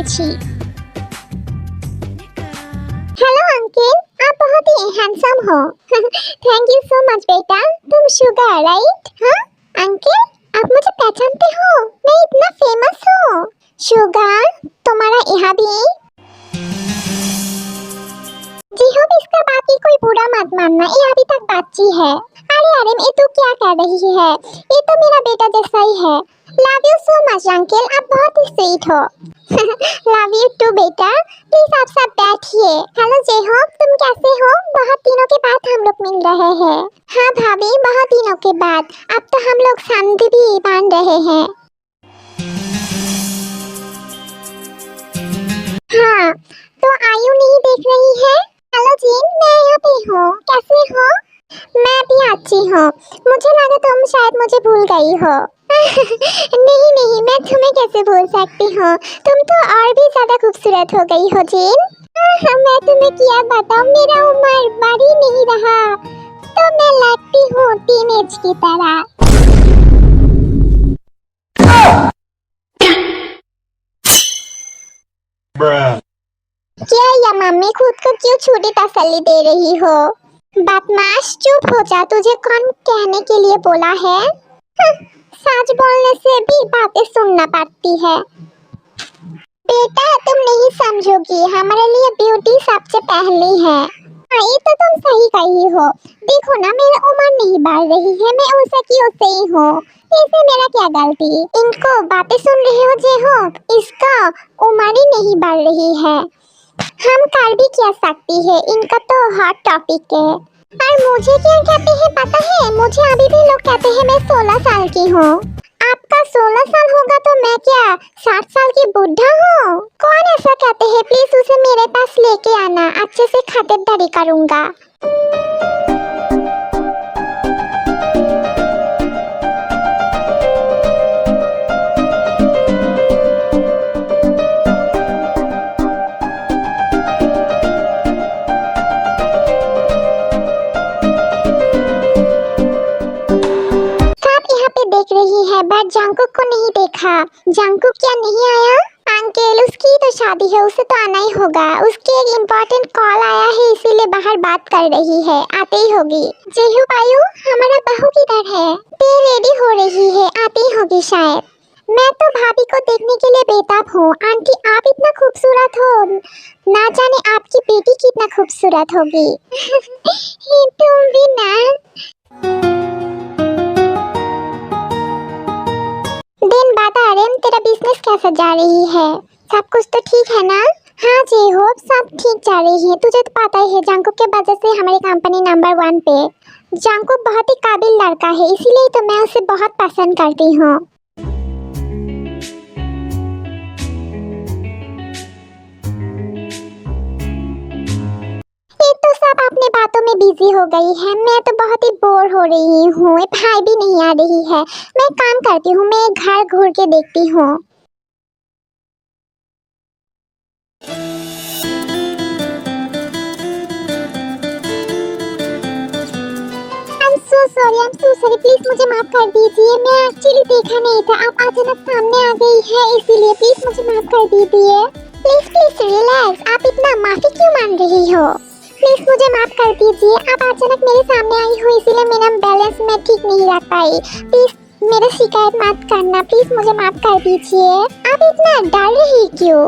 এসেছি। Hello uncle, आप बहुत ही हैंडसम हो। थैंक यू सो मच बेटा। तुम शुगर राइट? हाँ अंकल, आप मुझे पहचानते हो? मैं इतना फेमस हूँ। शुगर, तुम्हारा यहाँ भी? जी हो, इसका बाकी कोई बुरा मत मानना, ये अभी तक बच्ची है। अरे अरे, ये तू क्या कह रही है? ये तो मेरा बेटा जैसा ही है। Love you so much uncle, आप बहुत ही स्वीट हो। लव यू टू बेटा। प्लीज आप सब बैठिए। हेलो जेहो, तुम कैसे हो? बहुत दिनों के बाद हम लोग मिल रहे हैं। हाँ भाभी, बहुत दिनों के बाद। अब तो हम लोग संधि भी बांध रहे हैं। हाँ, तो आयु नहीं देख रही है? हेलो जीन, मैं यहाँ पे हूँ। कैसे हो? मैं भी अच्छी हूँ। मुझे लगा तुम शायद मुझे भूल गई हो। नहीं नहीं, मैं तुम्हें कैसे भूल सकती हूँ? तुम तो और भी ज्यादा खूबसूरत हो गई हो जीन। मैं तुम्हें क्या बताऊँ, मेरा उम्र बढ़ ही नहीं रहा, तो मैं लगती हूँ टीनेज की तरह। क्या या मम्मी, खुद को क्यों छोटी तसल्ली दे रही हो? बदमाश, चुप हो जा। तुझे कौन कहने के लिए बोला है? सच बोलने से भी बातें सुनना पड़ती है। बेटा तुम नहीं समझोगी, हमारे लिए ब्यूटी सबसे पहली है। हाँ, ये तो तुम सही कही हो। देखो ना, मेरी उम्र नहीं बढ़ रही है, मैं उसे की उसे ही हूँ। इसमें मेरा क्या गलती? इनको बातें सुन रहे हो जे हो, इसका उम्र ही नहीं बढ़ रही है। हम कर भी क्या सकती है, इनका तो हॉट टॉपिक है। और मुझे क्या कहते हैं पता है? मुझे अभी भी लोग कहते हैं मैं 16 साल की हूँ। आपका 16 साल होगा तो मैं क्या 60 साल की बुढ़ा हूँ? कौन ऐसा कहते हैं? प्लीज उसे मेरे पास लेके आना, अच्छे से खातिरदारी करूँगा। देख रही है बट जंकुक को नहीं देखा। जंकुक क्या नहीं आया? अंकल, उसकी तो शादी है, उसे तो आना ही होगा। उसके एक इम्पोर्टेंट कॉल आया है, इसीलिए बाहर बात कर रही है, आते ही होगी। जेहू पायू, हमारा बहू किधर है? ते रेडी हो रही है, आती ही होगी शायद। मैं तो भाभी को देखने के लिए बेताब हूँ। आंटी, आप इतना खूबसूरत हो, ना जाने आपकी बेटी कितना खूबसूरत होगी। तुम भी ना। दिन बता रेम, तेरा बिजनेस कैसा जा रही है? सब कुछ तो ठीक है ना? हाँ जी होप, सब ठीक जा रही है। तुझे तो पता ही है, जंकुक के वजह से हमारी कंपनी नंबर 1 पे। जंकुक बहुत ही काबिल लड़का है, इसीलिए तो मैं उसे बहुत पसंद करती हूँ। ये तो सब अपने बातों में बिजी हो गई है। मैं तो बहुत ही बोर हो रही हूँ। भाई भी नहीं आ रही है। मैं काम करती हूँ, मैं घर घूर के देखती हूँ। I'm so sorry, प्लीज मुझे माफ कर दीजिए। मैं एक्चुअली देखा नहीं था, आप अचानक सामने आ गई है, इसीलिए प्लीज मुझे माफ कर दीजिए। प्लीज प्लीज रिलैक्स, आप इतना माफी क्यों मांग रही हो? प्लीज मुझे माफ कर दीजिए। आप अचानक मेरे सामने आई हो, इसीलिए मेरा बैलेंस मैं ठीक नहीं रख पाई। प्लीज मेरा शिकायत मत करना, प्लीज मुझे माफ कर दीजिए। आप इतना डर रही क्यों?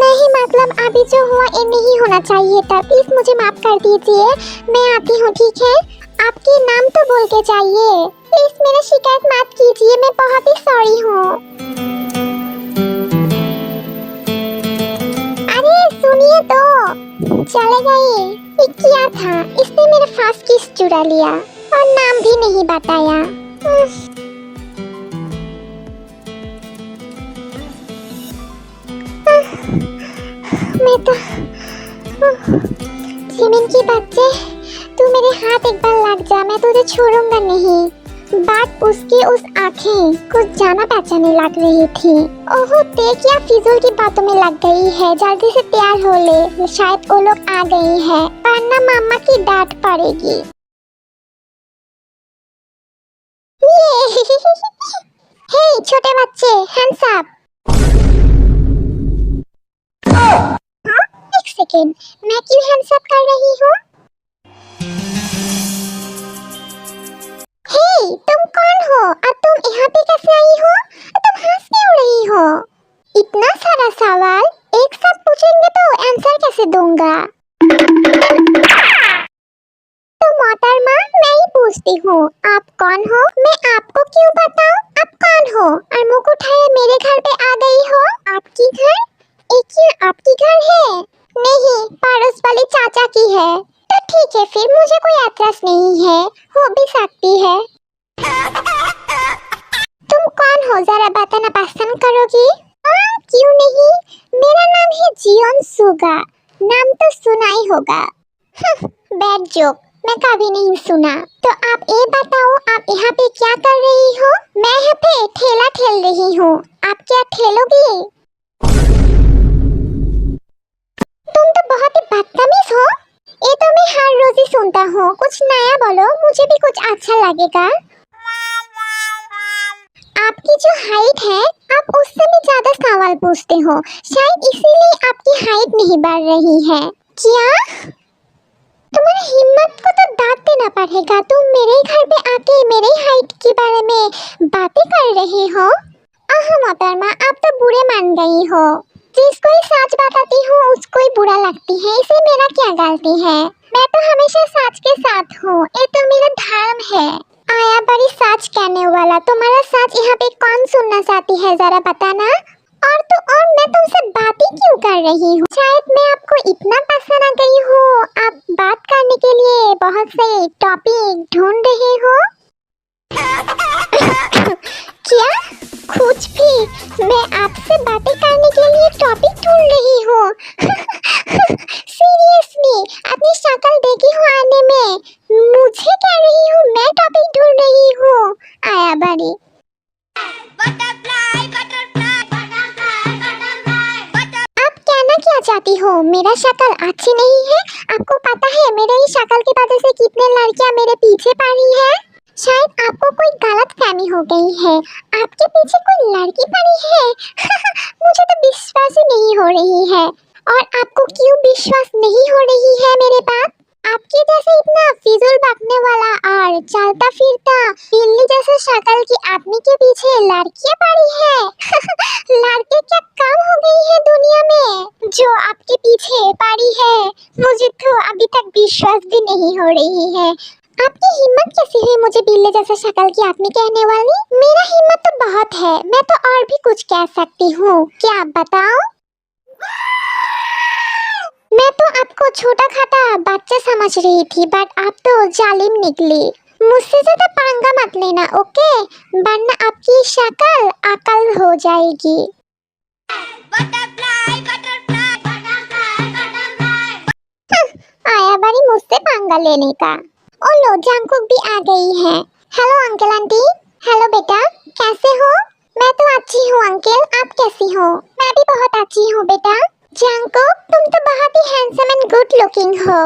नहीं मतलब अभी जो हुआ ये नहीं होना चाहिए था। प्लीज मुझे माफ कर दीजिए, मैं आती हूँ, ठीक है? आपके नाम तो बोल के जाइए। प्लीज मेरा शिकायत मत कीजिए, मैं बहुत ही सॉरी हूँ। अरे सुनिए तो, चले गए। ये क्या था? इसने मेरा फास्ट किस चुरा लिया और नाम भी नहीं बताया। मैं तो जिमिन की बच्चे, तू मेरे हाथ एक बार लग जा, मैं तुझे छोड़ूंगा नहीं। बात उसकी उस आंखें कुछ जाना पहचाने लग रही थी। ओहो, ते क्या फिजूल की बातों में लग गई है। जल्दी से तैयार हो ले, शायद वो लोग आ गई है, वरना मामा की डांट पड़ेगी। हे छोटे बच्चे, हैंड्स अप। एक सेकेंड, मैं क्यों हैंड्स अप कर रही हूँ? हे, तुम कौन हो और तुम यहाँ पे कैसे आई हो? तुम हंस क्यों रही हो? इतना सारा सवाल एक साथ पूछेंगे तो आंसर कैसे दूंगा? तो मोहतरमा, मैं ही पूछती हूँ, आप कौन हो? मैं आपको क्यों बताऊँ आप कौन हो? और मुंह उठाए मेरे घर पे आ गई हो? आपकी घर? एक ये आपकी घर है? नहीं, पड़ोस वाले चाचा की है। तो ठीक है, फिर मुझे कोई एतराज नहीं है, हो भी सकती है। तुम कौन हो, जरा बताना पसंद करोगी? क्यों नहीं, मेरा नाम है जियोन सुगा। नाम तो सुना ही होगा। बैड जोक, मैं कभी नहीं सुना। तो आप ये बताओ, आप यहाँ पे क्या कर रही हो? मैं यहाँ पे ठेला ठेल रही हूँ, आप क्या ठेलोगी? तुम तो बहुत ही बदतमीज हो। ये तो मैं हर रोज ही सुनता हूँ, कुछ नया बोलो, मुझे भी कुछ अच्छा लगेगा। आपकी जो हाइट है, आप उससे भी ज्यादा सवाल पूछते हो, शायद इसीलिए आपकी हाइट नहीं बढ़ रही है। क्या? तुम्हारी हिम्मत को तो दांत देना पड़ेगा। तुम मेरे घर पे आके मेरे हाइट के बारे में बातें कर रहे हो? मोहतरमा, आप तो बुरे मान गई हो। जिसको ही सच बताती हूँ उसको ही बुरा लगती है, इसे मेरा क्या गलती है? मैं तो हमेशा सच के साथ हूँ, ये तो मेरा धर्म है। आया बड़ी सच कहने वाला, तुम्हारा सच यहाँ पे कौन सुनना चाहती है, जरा बताना। और मैं तुमसे बातें क्यों कर रही हूँ? शायद मैं आपको इतना पसंद आ गई हूँ, आप बात करने के लिए बहुत से टॉपिक ढूंढ रहे हो। क्या? कुछ भी? मैं आपसे बातें करने के लिए टॉपिक ढूंढ रही हूँ? सीरियसली, अपनी शक्ल देखी हो आने में, मुझे कह रही हूँ मैं टॉपिक ढूंढ रही हूँ? आया बड़ी। आप कहना क्या चाहती हो? मेरा शक्ल अच्छी नहीं है? आपको पता है मेरे ही शक्ल की वजह से कितने लड़कियां मेरे पीछे पड़ी है? शायद आपको कोई गलत फहमी हो गई है, आपके पीछे कोई लड़की पड़ी है। मुझे तो विश्वास ही नहीं हो रही है। और आपको क्यों विश्वास नहीं हो रही है मेरे बात? आपके जैसे इतना फिजूल बकने वाला और चलता फिरता बिल्ली जैसे शक्ल की आदमी के पीछे लड़कियां पड़ी है। लड़के क्या कम हो गई है दुनिया में जो आपके पीछे पड़ी है? मुझे तो अभी तक विश्वास भी नहीं हो रही है। आपकी हिम्मत कैसी हुई मुझे बिल्ली जैसे शक्ल की आदमी कहने वाली? मेरा हिम्मत तो बहुत है, मैं तो और भी कुछ कह सकती हूँ, क्या आप बताओ? मैं तो आपको छोटा खाटा बच्चा समझ रही थी, बट आप तो जालिम निकली। मुझसे ज्यादा पंगा मत लेना, ओके? वरना आपकी शक्ल अकल हो जाएगी। आया बड़ी मुझसे पंगा लेने का। ओ लो, जंकुक भी आ गई है। Hello uncle aunty. हेलो बेटा, कैसे हो? मैं तो अच्छी हूँ अंकल, आप कैसी हो? मैं भी बहुत अच्छी हूँ बेटा। जंकुक, तुम तो बहुत ही हैंडसम एंड गुड लुकिंग हो।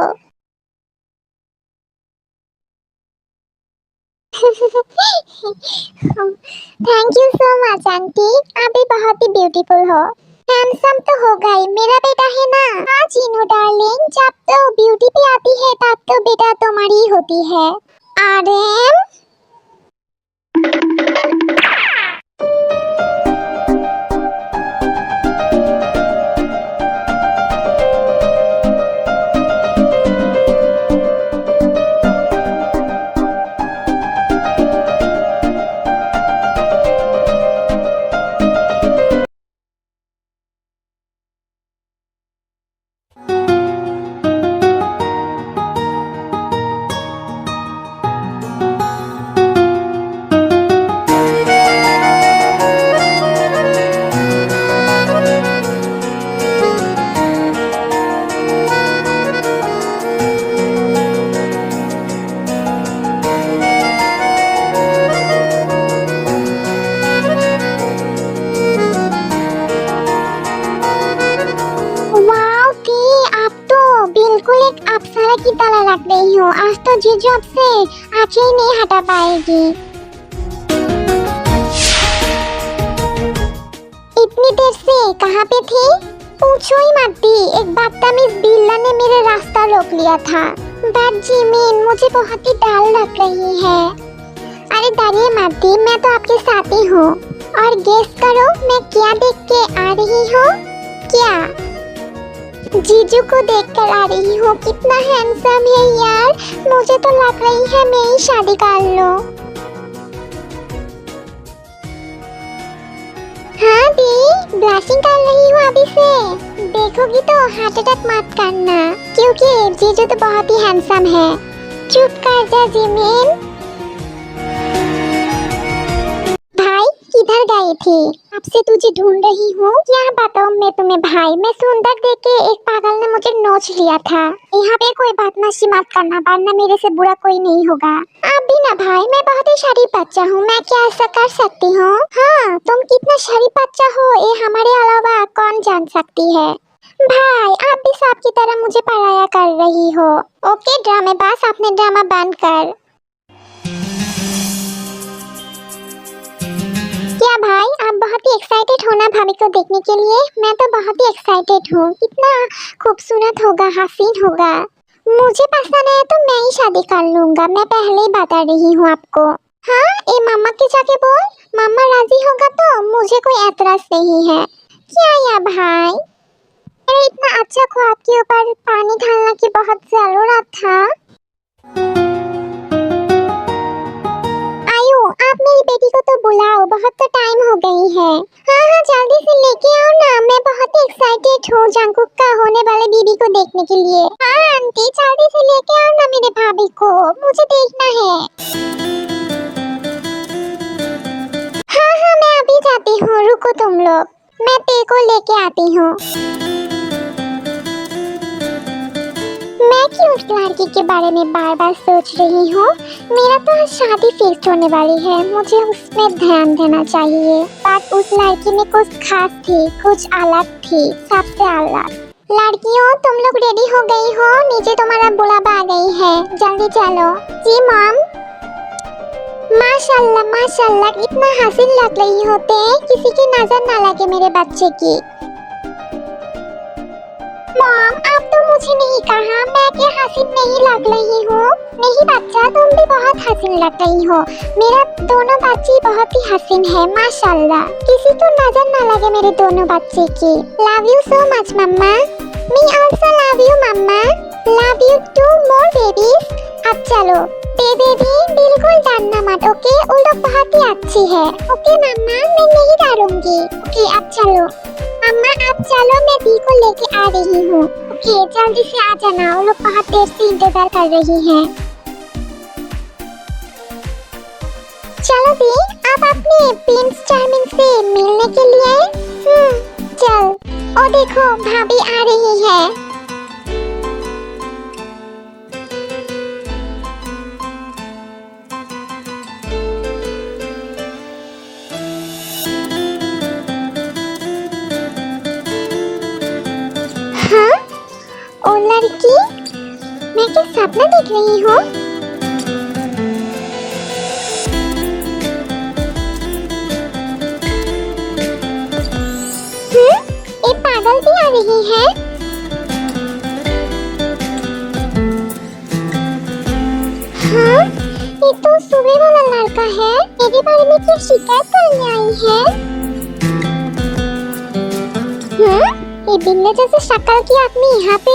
Thank you so much aunty, आप भी बहुत ही ब्यूटीफुल हो। हैंडसम तो हो गई, मेरा बेटा है ना। हाँ चीनू डार्लिंग, जब तो ब्यूटी पे आती है तब तो बेटा तुम्हारी होती है। आरएम की तरह लग रही हो। आज तो जीजू आपसे आँखें ही नहीं हटा पाएगी। इतनी देर से कहाँ पे थी? पूछो ही मत दी, एक बदतमीज बिल्ला ने मेरे रास्ता रोक लिया था। बट जिमिन मुझे बहुत ही डर लग रही है। अरे डरिए मत दी, मैं तो आपके साथ ही हूँ। और गेस करो मैं क्या देख के आ रही हूँ? क्या? जीजू को देखकर आ रही हूँ। कितना हैंडसम है यार, मुझे तो लग रही है मैं ही शादी कर लूं। हाँ दी, ब्लशिंग कर रही हूँ अभी से। देखोगी तो हार्ट अटैक मत करना, क्योंकि जीजू तो बहुत ही हैंडसम है। चुप कर जा जिमिन। भाई किधर गई थी? अब से तुझे ढूंढ रही हूँ। क्या बताऊँ मैं तुम्हें भाई, मैं सुंदर देख के एक पागल ने मुझे नोच लिया था। यहाँ पे कोई बदमाशी मत करना, वरना मेरे से बुरा कोई नहीं होगा। अब भी ना भाई, मैं बहुत ही शरीफ बच्चा हूँ, मैं क्या ऐसा कर सकती हूँ? हाँ, तुम कितना शरीफ बच्चा हो ये हमारे अलावा कौन जान सकती है। भाई आप भी सांप की तरह मुझे पराया कर रही हो। ओके ड्रामेबाज, अपने ड्रामा बंद कर। क्या भाई आप बहुत ही एक्साइटेड हो ना भाभी को देखने के लिए? मैं तो बहुत ही एक्साइटेड हूँ। कितना खूबसूरत होगा, हसीन होगा। मुझे पसंद है तो मैं ही शादी कर लूंगा, मैं पहले ही बता रही हूँ आपको। हाँ ए मामा के जाके बोल, मामा राजी होगा तो मुझे कोई एतराज नहीं है। क्या या भाई, मेरे इतना अच्छा ख्वाब के ऊपर पानी डालने की बहुत जरूरत था। आप मेरी बेटी को तो बुलाओ, बहुत तो टाइम हो गई है। हाँ जल्दी से लेके आओ ना, मैं बहुत ही एक्साइटेड हूँ जंगकुक का होने वाले बीबी को देखने के लिए। हाँ आंटी जल्दी से लेके आओ ना मेरे भाभी को, मुझे देखना है। हाँ मैं अभी जाती हूँ, रुको तुम लोग, मैं ते को लेके आती हूँ। मैं क्यों उस लड़की के बारे में बार बार सोच रही हूँ? मेरा तो शादी फिक्स होने वाली है, मुझे उसमें ध्यान देना चाहिए। बट उस लड़की में कुछ खास थी, कुछ अलग थी, सबसे अलग। लड़कियों तुम लोग रेडी हो गई हो? नीचे तुम्हारा बुलावा आ गई है, जल्दी चलो। जी मॉम। माशाल्लाह माशाल्लाह, इतना हसीन लग रही होते, किसी की नजर ना लगे मेरे बच्चे की। मॉम आप तो मुझे नहीं कहा मैं क्या हसीन नहीं लग रही हूँ? नहीं बच्चा, तुम भी बहुत हसीन लग रही हो। मेरा दोनों बच्चे बहुत ही हसीन है माशाल्लाह, किसी को नजर ना लगे मेरे दोनों बच्चे की। Love you so much mama. Me also love you mama. Love you too more babies. अब चलो बेबी बिल्कुल डरना मत, ओके? वो लोग बहुत ही अच्छी है। ओके मम्मा मैं नहीं डरूंगी। ओके अब चलो मम्मा, आप चलो मैं दी को लेके आ रही हूँ। ओके जल्दी से आ जाना, वो लोग बहुत देर से इंतजार कर रही हैं। चलो दी, आप अपने प्रिंस चार्मिंग से मिलने के लिए। चल। ओ देखो भाभी आ रही है। हाँ ओ लड़की, मैं क्या सपना देख रही हूँ? ये पागल भी आ रही है। हाँ ये तो सुबह वाला लड़का है, मेरे बारे में क्या शिकायत करने आई है? ये बिल्ले जैसे शक्ल की आदमी यहाँ पे?